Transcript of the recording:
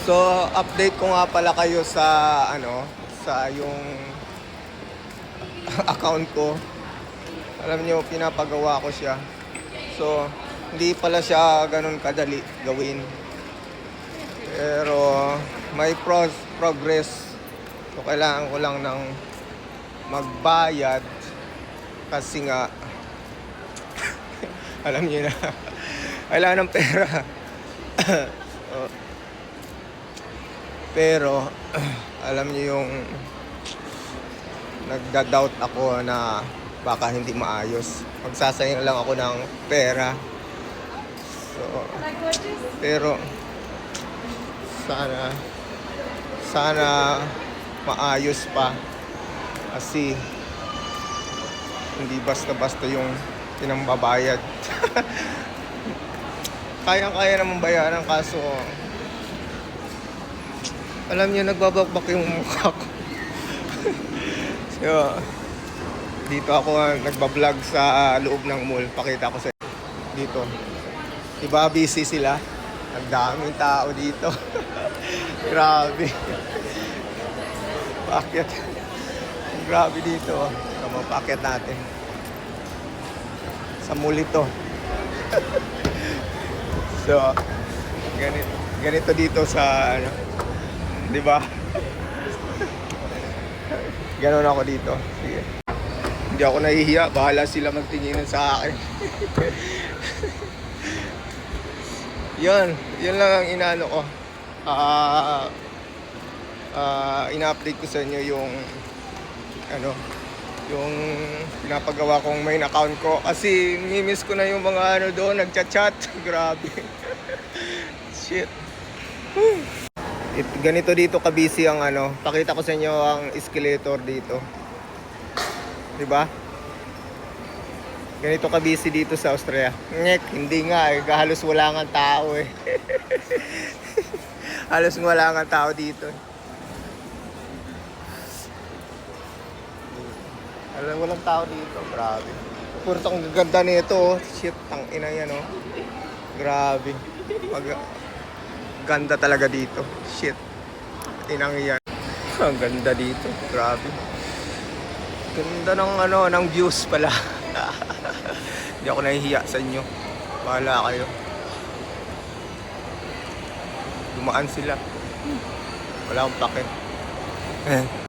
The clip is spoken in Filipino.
So, update ko nga pala kayo sa sa yung account ko. Alam nyo, pinapagawa ko siya. So, hindi pala siya ganun kadali gawin. Pero may progress. So, kailangan ko lang ng magbayad kasi nga alam niyo na kailangan ng pera. Oh. Pero alam niyo yung nagda-doubt ako na baka hindi maayos. Magsasayang lang ako ng pera. So, pero sana maayos pa kasi hindi basta-basta yung pinambabayad. Kayang-kaya naman bayaran kaso alam niyo nagbabakbak yung mukha ko. So, dito ako nagbablog sa loob ng mall. Pakita ko sa dito. Diba busy sila? Ang daming tao dito. Grabe. Paakyat. Grabe dito. Paakyat natin. Sa mall ito. So, ganito dito sa di ba? Ganon ako dito. Sige. Hindi ako nahihiya. Bahala sila magtinginan sa akin. Yun lang ang inaano ko. Ina-update ko sa inyo yung yung pinapagawa kong main account ko kasi mimiss ko na yung mga doon nagchat-chat. Grabe. Shit. Ganito dito ka-busy ang pakita ko sa inyo ang escalator dito. 'Di ba? Ganito ka-busy dito sa Austria. Hindi nga halos wala nga tao eh. Halos wala nga tao dito. Walang tao dito, grabe. Puro ang gaganda nito, shit, tang ina yan Grabe. Ganda talaga dito. Shit. Inang yan. Ang ganda dito, grabe. Ganda ng ng views pala. Hindi ako nahihiya sa inyo. Bahala kayo. Dumaan sila. Wala akong pake.